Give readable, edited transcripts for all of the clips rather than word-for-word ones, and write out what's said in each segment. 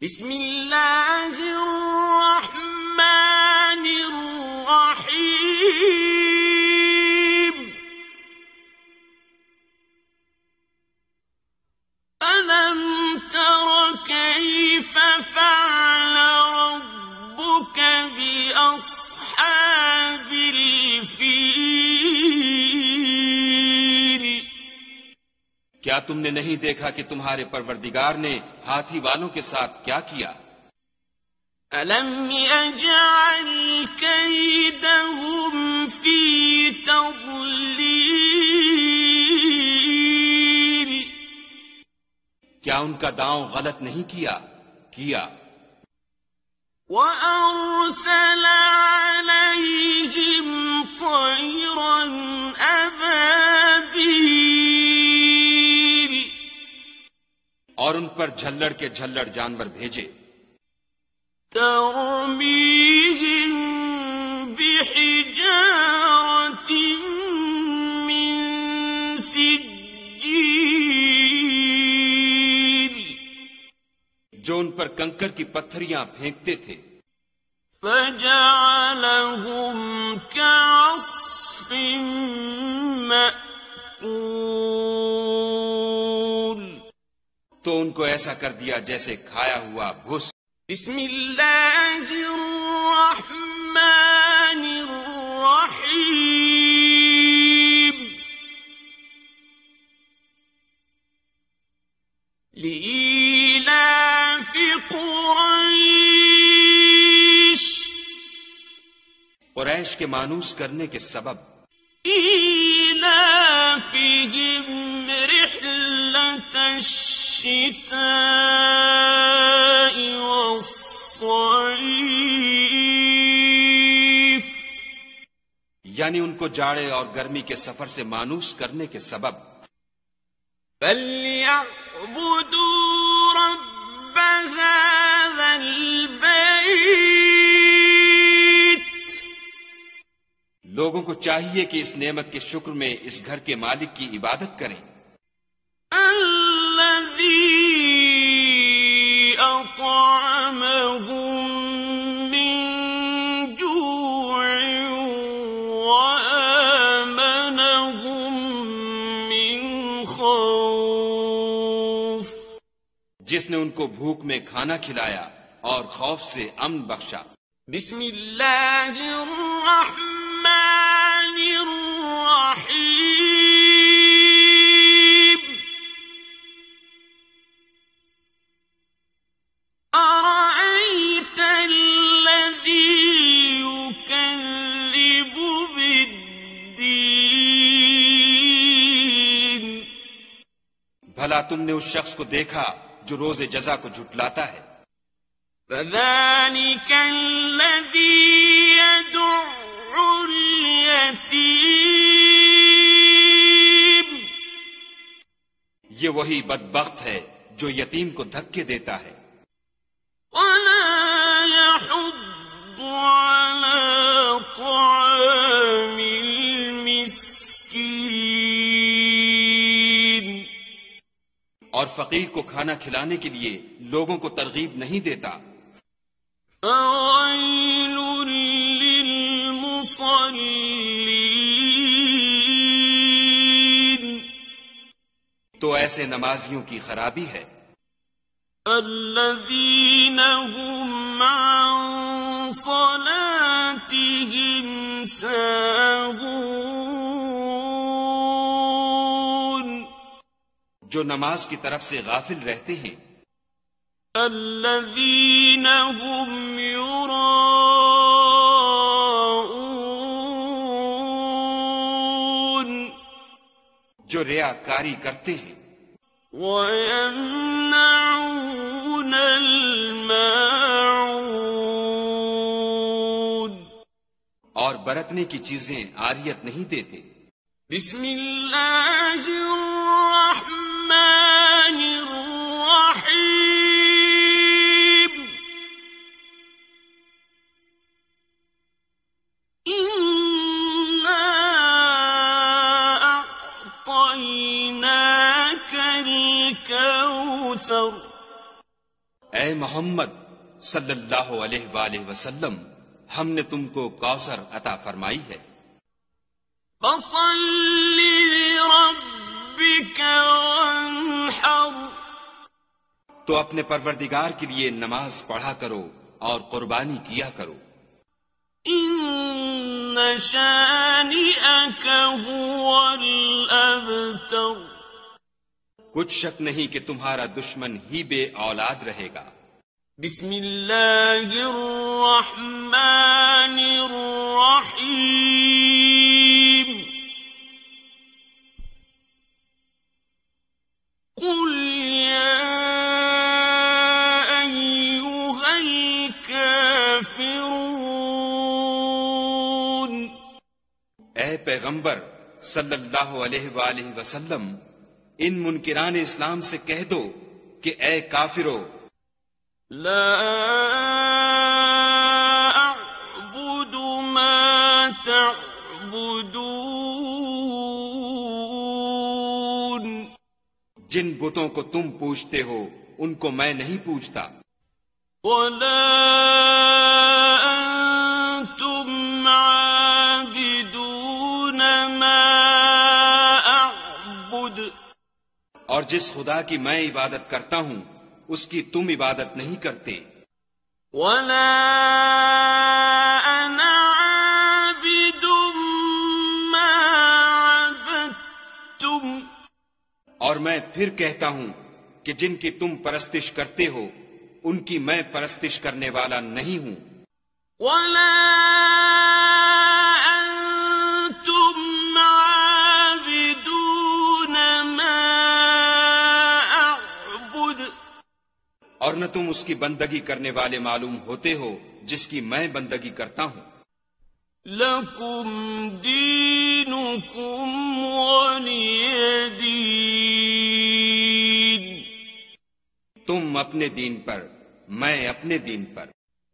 بسم اللہ الرحمن الرحیم ألم تر كيف فعل ربك بأصحاب الفیل کیا تم نے نہیں دیکھا کہ تمہارے پروردگار نے ہاتھی والوں کے ساتھ کیا کیا؟ أَلَمْ يَجْعَلْ كَيْدَهُمْ فِي تَضْلِيلٍ کیا ان کا داؤں غلط نہیں کیا؟ وَأَرْسَلَ عَلَيْهِمْ طَيْرًا أَبَابِيلَ اور ان پر جھلڑ کے جھلڑ جانور بھیجے، تَرْمِيهِمْ بِحِجَارَةٍ مِّن سِجِّيلٍ جو ان پر کنکر کی پتھریاں پھینکتے تھے، فَجَعَلَهُمْ كَعَصْفٍ مَّأْكُولٍ تو ان کو ایسا کر دیا جیسے کھایا ہوا بھس۔ بسم اللہ الرحمن الرحیم لإیلاف قریش کے مانوس کرنے کے سبب، إيلافهم رحلة الشتاء والصيف یعنی ان کو جاڑے اور گرمی کے سفر سے مانوس کرنے کے سبب، فَلْيَعْبُدُوا رَبَّ هَذَا الْبَيْتِ لوگوں کو چاہیے کہ اس نعمت کے شکر میں اس گھر کے مالک کی عبادت کریں، الَّذِي أَطْعَمَهُم مِّن جُوعٍ وَآمَنَهُم مِّن خَوْفٍ جس نے ان کو بھوک میں کھانا کھلایا اور خوف سے امن بخشا۔ بسم اللہ الرحمن الرحیم أرأيت الذي يكذب بالدين بھلا تم نے اس شخص کو دیکھا جو روز جزا کو جھٹلاتا ہے؟ فَذَلِكَ الَّذِي يَدُعُّ الْيَتِيمَ یہ وہی بدبخت ہے جو یتیم کو دھکے دیتا ہے، وَلَا يَحُضُّ عَلَى طَعَامِ الْمِسْكِينِ اور فقیر کو کھانا کھلانے کے لیے لوگوں کو ترغیب نہیں دیتا۔ فَوَيْلٌ لِّلْمُصَلِّينَ تو ایسے نمازیوں کی خرابی ہے، الَّذِينَ هُمْ عَن صَلَاتِهِمْ سَاهُونَ جو نماز کی طرف سے غافل رہتے ہیں، الَّذِينَ هُمْ يُرَاءُونَ جو ریاکاری کرتے ہیں، وَيَمْنَعُونَ الْمَاعُونَ اور برتنے کی چیزیں عاریت نہیں دیتے۔ بسم اللہ الرحمن الرحیم إِنَّا أَعْطَيْنَاكَ الْكَوْثَرَ اے محمد صلی اللہ علیہ وآلہ وسلم، ہم نے تم کو کوثر عطا فرمائی ہے، فصل لربك وانحر، تو اپنے پروردگار کے لیے نماز پڑھا کرو اور قربانی کیا کرو، ان شانئك هو الابتر، کچھ شک نہیں کہ تمہارا دشمن ہی بے اولاد رہے گا۔ بسم اللہ الرحمن الرحیم، قل یا ایھا الکافرون، اے پیغمبر صلی اللہ علیہ وآلہ وسلم، ان منکران اسلام سے کہہ دو کہ اے کافرو، لا اعبد ما تعبدون، جن بتوں کو تم پوجتے ہو ان کو میں نہیں پوجتا، ولا انتم عابدون ما اعبد، اور جس خدا کی میں عبادت کرتا ہوں اس کی تم عبادت نہیں کرتے، ولا انا عابد ما عبدتم، اور میں پھر کہتا ہوں کہ جن کی تم پرستش کرتے ہو ان کی میں پرستش کرنے والا نہیں ہوں، ولا انتم عابدون ما اعبد، اور نہ تم اس کی بندگی کرنے والے معلوم ہوتے ہو جس کی میں بندگی کرتا ہوں، لکم دینکم ولی دین، تم اپنے دین پر میں اپنے دین پر۔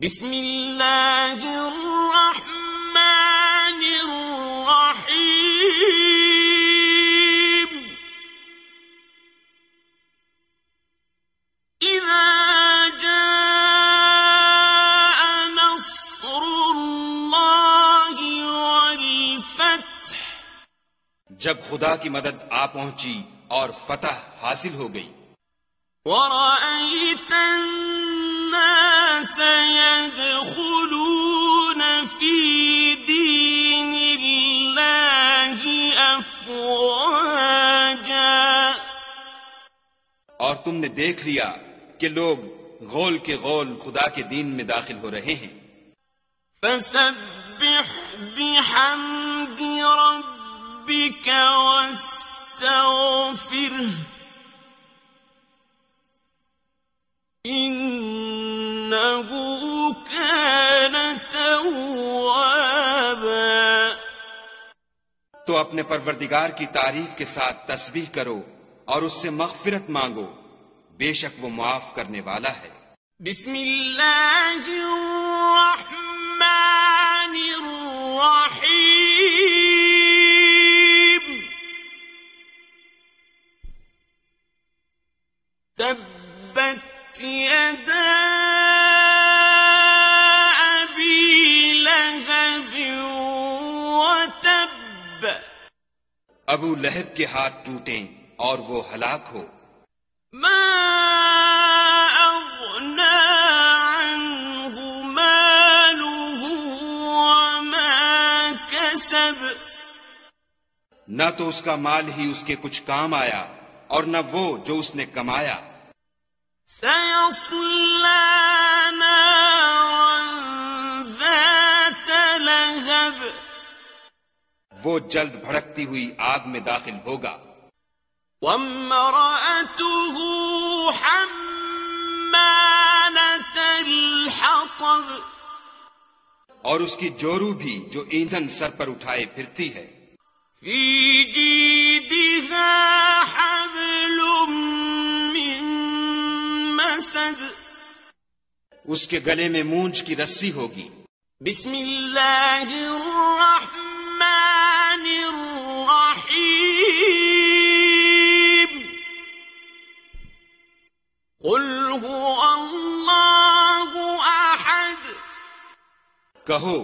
بسم اللہ الرحمن الرحیم، اذا جاء نصر اللہ والفتح، جب خدا کی مدد آ پہنچی اور فتح حاصل ہو گئی، ورأيت الناس يدخلون في دين الله أفواجا، اور تم نے دیکھ لیا کہ لوگ غول کے غول خدا کے دین میں داخل ہو رہے ہیں، فسبح بحمد ربك واستغفره انه كان توابا، تو اپنے پروردگار کی تعریف کے ساتھ تسبیح کرو اور اس سے مغفرت مانگو، بے شک وہ معاف کرنے والا ہے۔ بسم اللہ الرحمن الرحیم، تبت يدا أبي لهب وتب، ابو لہب کے ہاتھ ٹوٹیں اور وہ ہلاک ہو، ما أغنى عنه ماله وما كسب، نہ تو اس کا مال ہی اس کے کچھ کام آیا اور نہ وہ جو اس نے کمایا، سيصلى نارا ذات لهب، وہ جلد بھڑکتی ہوئی آگ میں داخل ہوگا، وامرأته حمالة الحطب، اور اس کی جورو بھی جو ایندھن سر پر اٹھائے پھرتی ہے، في جيدها حبل من مسد، اس کے گلے میں مونج کی رسی ہوگی۔ بسم اللہ الرحمن الرحیم، قل هو اللہ کہو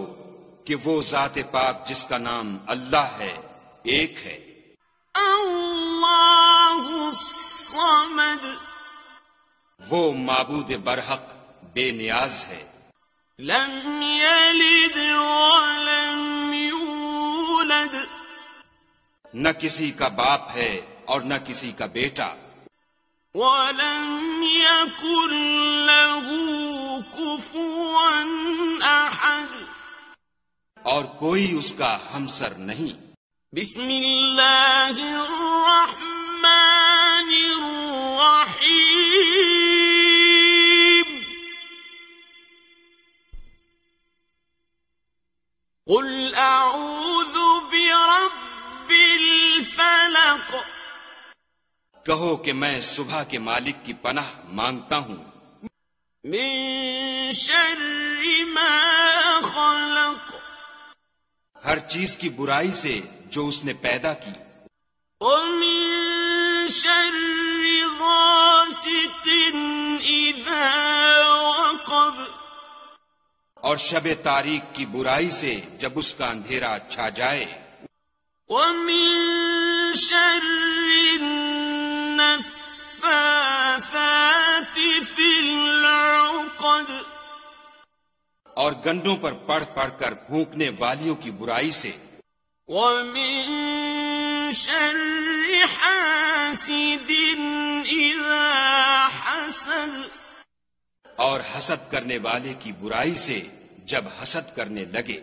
کہ وہ ذات پاک جس کا نام اللہ ہے ایک ہے. اللہ الصمد، وہ معبود برحق بے نیاز ہے. لم یلد ولم یولد، نہ کسی کا باپ ہے اور نہ کسی کا بیٹا. ولم یکن له کفوا احد، اور کوئی اس کا ہمسر نہیں. بسم اللہ الرحمن الرحیم. قل اعوذ برب الفلق، کہو کہ میں صبح کے مالک کی پناہ مانگتا ہوں من شر ما خلق، ہر چیز کی برائی سے جو اس نے پیدا کی. ومن شر غاسق اذا وقب، اور شب تاریک کی برائی سے جب اس کا اندھیرا چھا جائے. ومن شر النفاثات في العقد، اور گنڈوں پر پڑھ پڑھ کر پھونکنے والیوں کی برائی سے. ومن شر حاسد اذا حسد، اور حسد کرنے والے کی برائی سے جب حسد کرنے لگے.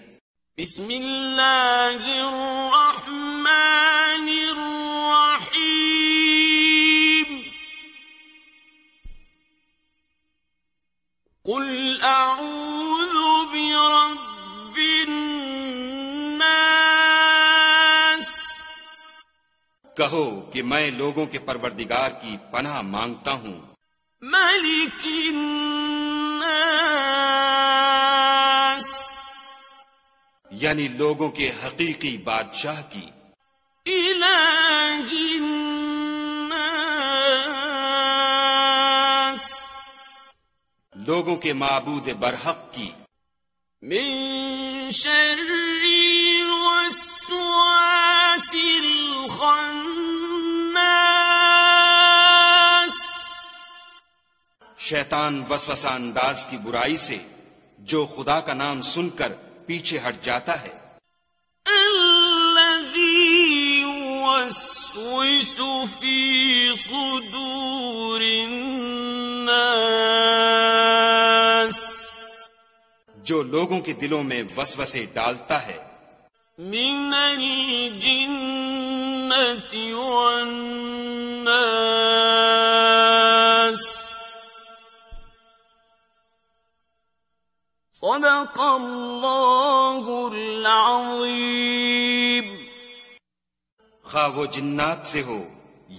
بسم اللہ الرحمن الرحیم. قل اعوذ برب الناس، کہو کہ میں لوگوں کے پروردگار کی پناہ مانگتا ہوں. ملک الناس، یعنی لوگوں کے حقیقی بادشاہ کی. الہ الناس، لوگوں کے معبود برحق کی. من شر الوسواس الخناس، شیطان وسوسہ انداز کی برائی سے جو خدا کا نام سن کر پیچھے ہٹ جاتا ہے. الذی یوسوس فی صدور الناس، جو لوگوں کے دلوں میں وسوسے ڈالتا ہے. من الجنة والناس. صدق اللہ العظیم. خواہ وہ جنات سے ہو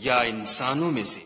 یا انسانوں میں سے.